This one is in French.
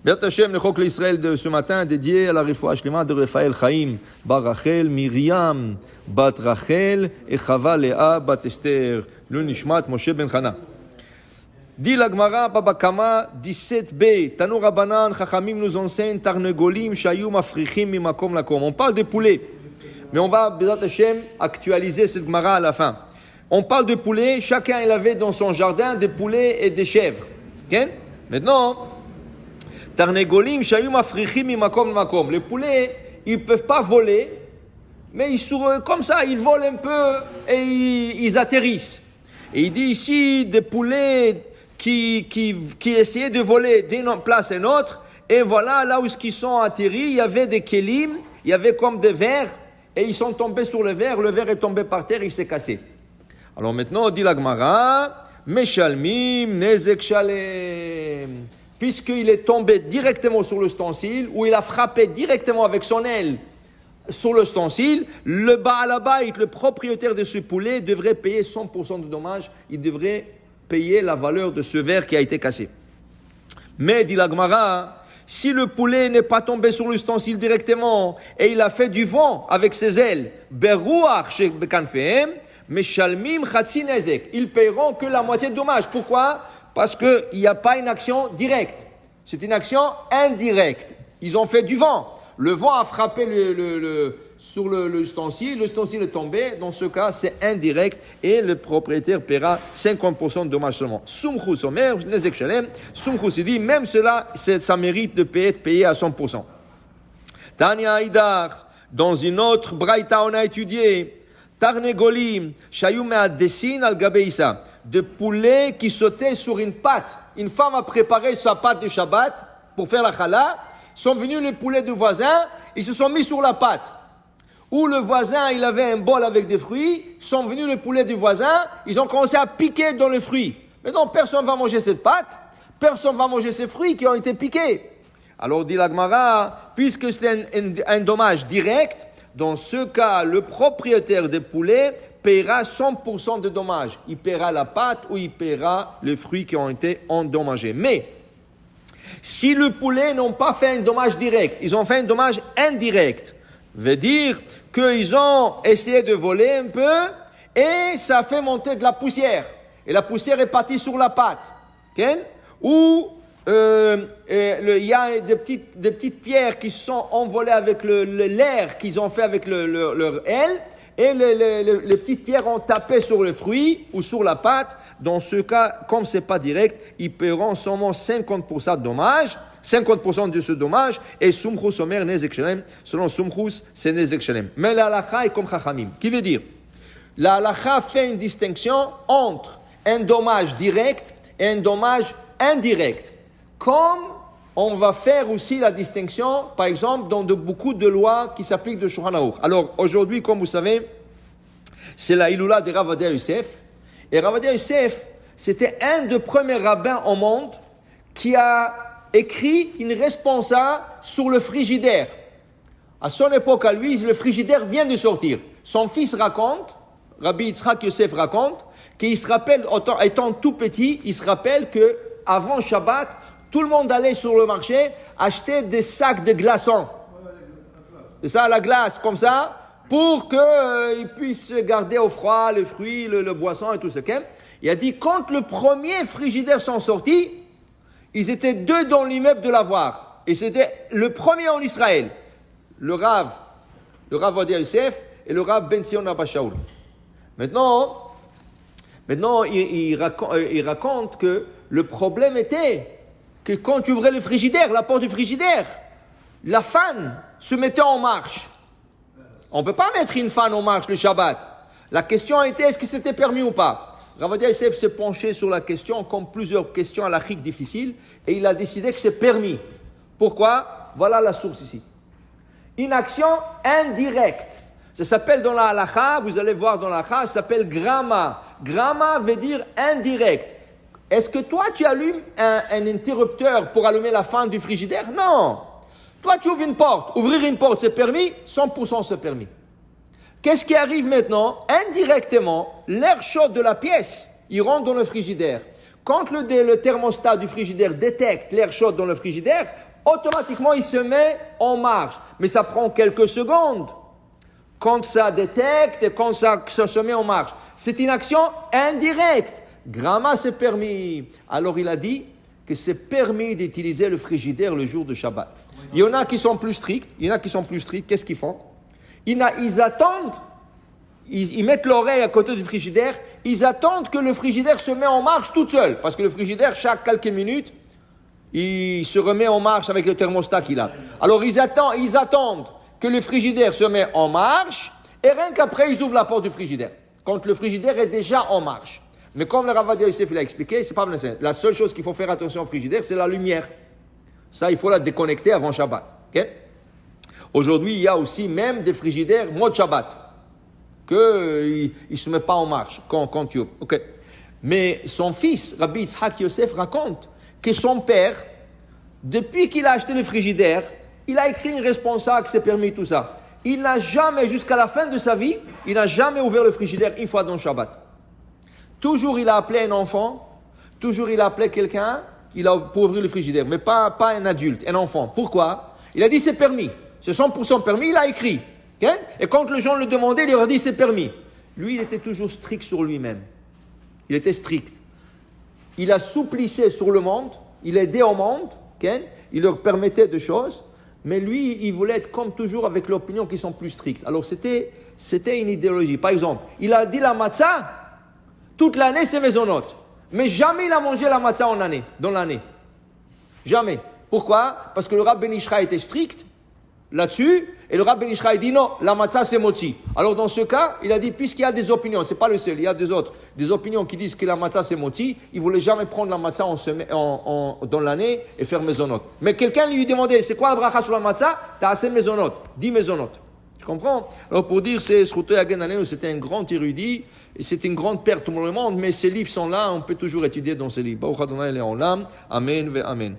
Béat Hashem, le Chok l'Israël de ce matin, dédié à la Refoua Shlema de Raphaël Chaim, Bar Rachel, Miriam, Bat Rachel, et Chava Léa, Bat Esther, le Nishmat, Moshe Ben Chana. Dit la Gemara, Baba Kama, 17b, Tanu Rabbanan, Chachamim nous enseigne, Tarnegolim, Shayum, Africhim, Mimakom Lakom. On parle de poulet, mais on va, Béat Hashem, actualiser cette Gemara à la fin. On parle de poulet, chacun il avait dans son jardin des poulets et des chèvres. Okay? Maintenant, Tarnegolim, Shayum, Africhim, Mimakom Lakom. Les poulets, ils ne peuvent pas voler, mais comme ça, ils volent un peu et ils atterrissent. Et il dit ici des poulets qui essayaient de voler d'une place à une autre, et voilà, là où ils sont atterris, il y avait des kelim, il y avait comme des verres, et ils sont tombés sur le verre est tombé par terre, il s'est cassé. Alors maintenant, dit la Gemara, Meshalmim, Nezek Shalem. Puisqu'il est tombé directement sur l'ustensile, ou il a frappé directement avec son aile sur l'ustensile, le Baal Habayit, le propriétaire de ce poulet, devrait payer 100% de dommages. Il devrait payer la valeur de ce verre qui a été cassé. Mais, dit la Gemara, si le poulet n'est pas tombé sur l'ustensile directement et il a fait du vent avec ses ailes, Beruach shebekanfehem, Meshalmim chatzi nezek, ils paieront que la moitié de dommages. Pourquoi? Parce qu'il n'y a pas une action directe. C'est une action indirecte. Ils ont fait du vent. Le vent a frappé sur l'ustensile est tombé. Dans ce cas, c'est indirect et le propriétaire paiera 50% de dommages seulement. Sumchus omer, nezek shalem. Sumchus dit, même cela, ça mérite de être payé à 100%. Tanya Haïdar, dans une autre braïta, on a étudié Tarnegolim, Shayum Me'adesin al Gabeisa, de poulets qui sautaient sur une pâte. Une femme a préparé sa pâte de Shabbat pour faire la challah. Sont venus les poulets du voisin, ils se sont mis sur la pâte. Ou le voisin, il avait un bol avec des fruits, sont venus les poulets du voisin, ils ont commencé à piquer dans les fruits. Maintenant, personne ne va manger cette pâte, personne ne va manger ces fruits qui ont été piqués. Alors, dit la Gemara, puisque c'est un dommage direct, dans ce cas, le propriétaire des poulets paiera 100% de dommages. Il paiera la pâte ou il paiera les fruits qui ont été endommagés. Mais, si le poulet n'ont pas fait un dommage direct, ils ont fait un dommage indirect, veut dire qu'ils ont essayé de voler un peu et ça a fait monter de la poussière. Et la poussière est partie sur la pâte. Okay? Ou il y a des petites pierres qui se sont envolées avec l'air qu'ils ont fait avec leur aile et les petites pierres ont tapé sur le fruit ou sur la pâte. Dans ce cas, comme ce n'est pas direct, ils paieront seulement 50% de dommages, 50% de ce dommage, et Sumchus Omer Nezek Shalem, selon Sumchus, c'est Nezek Shalem. Mais la halakha est comme Chachamim. Qui veut dire, la halakha fait une distinction entre un dommage direct et un dommage indirect. Comme on va faire aussi la distinction, par exemple, dans beaucoup de lois qui s'appliquent de Shulchan Aruch. Alors, aujourd'hui, comme vous savez, c'est la Iloula de Rav Ovadia Yosef. Et Rav Ovadia Yosef, c'était un des premiers rabbins au monde qui a écrit une responsa sur le frigidaire. À son époque, à lui, le frigidaire vient de sortir. Son fils raconte, Rabbi Yitzhak Yosef raconte, qu'il se rappelle, étant tout petit, il se rappelle qu'avant Shabbat, tout le monde allait sur le marché acheter des sacs de glaçons. C'est ça, la glace, comme ça, pour qu'ils puissent garder au froid les fruits, le boisson et tout ce qu'il y a. Il a dit, quand le premier frigidaire sont sortis, ils étaient deux dans l'immeuble de l'avoir. Et c'était le premier en Israël. Le Rav Ovadia Yosef et le Rav Ben Sion Abba Shaul. Maintenant il raconte que le problème était que quand tu ouvrais le frigidaire, la porte du frigidaire, la fan se mettait en marche. On ne peut pas mettre une fan en marche le Shabbat. La question était, est-ce que c'était permis ou pas? Rav Ovadia Yosef s'est penché sur la question, comme plusieurs questions halachiques difficiles, et il a décidé que c'est permis. Pourquoi? Voilà la source ici. Une action indirecte. Ça s'appelle dans la halakha, vous allez voir dans la halakha, ça s'appelle grama. Grama veut dire indirect. Est-ce que toi, tu allumes un interrupteur pour allumer la fan du frigidaire? Non. Toi, tu ouvres une porte. Ouvrir une porte, c'est permis? 100% c'est permis. Qu'est-ce qui arrive maintenant? Indirectement, l'air chaud de la pièce, il rentre dans le frigidaire. Quand le thermostat du frigidaire détecte l'air chaud dans le frigidaire, automatiquement il se met en marche. Mais ça prend quelques secondes. Quand ça détecte et quand ça se met en marche. C'est une action indirecte. Gramma, c'est permis. Alors il a dit que c'est permis d'utiliser le frigidaire le jour de Shabbat. Il y en a qui sont plus stricts. Qu'est-ce qu'ils font? Ils attendent. Ils mettent l'oreille à côté du frigidaire. Ils attendent que le frigidaire se met en marche tout seul. Parce que le frigidaire, chaque quelques minutes, il se remet en marche avec le thermostat qu'il a. Alors ils attendent que le frigidaire se met en marche, et rien qu'après, ils ouvrent la porte du frigidaire. Quand le frigidaire est déjà en marche. Mais comme le Rav Ovadia Yosef l'a expliqué, c'est pas nécessaire. La seule chose qu'il faut faire attention au frigidaire, c'est la lumière. Ça, il faut la déconnecter avant Shabbat. Okay? Aujourd'hui, il y a aussi même des frigidaires mode Shabbat, qu'il ne se met pas en marche quand tu ouvres. Okay. Mais son fils, Rabbi Yitzhak Yosef, raconte que son père, depuis qu'il a acheté le frigidaire, il a écrit une responsable que c'est permis tout ça. Il n'a jamais, jusqu'à la fin de sa vie, il n'a jamais ouvert le frigidaire une fois dans le Shabbat. Toujours il a appelé un enfant, toujours il a appelé quelqu'un pour ouvrir le frigidaire, mais pas un adulte, un enfant. Pourquoi? Il a dit c'est permis. C'est 100% permis, il a écrit. Okay? Et quand les gens le demandaient, il leur a dit c'est permis. Lui, il était toujours strict sur lui-même. Il était strict. Il assouplissait sur le monde, il aidait au monde, okay? Il leur permettait des choses. Mais lui, il voulait être comme toujours avec l'opinion qui sont plus strictes. Alors c'était une idéologie. Par exemple, il a dit la matzah, toute l'année c'est maisonnote. Mais jamais il a mangé la matzah dans l'année. Jamais. Pourquoi? Parce que le Rav Ben Ishra était strict là-dessus, et le Rav Ben Ishra dit non, la matzah c'est moti. Alors dans ce cas, il a dit, puisqu'il y a des opinions, c'est pas le seul, il y a des opinions qui disent que la matzah c'est moti, il voulait jamais prendre la matzah dans l'année et faire maisonnote. Mais quelqu'un lui demandait, c'est quoi la bracha sur la matzah? T'as assez maisonnote, 10 maisonnotes. Tu comprends? Alors pour dire, c'était un grand érudit, et c'est une grande perte pour le monde, mais ces livres sont là, on peut toujours étudier dans ces livres. Amen ve amen.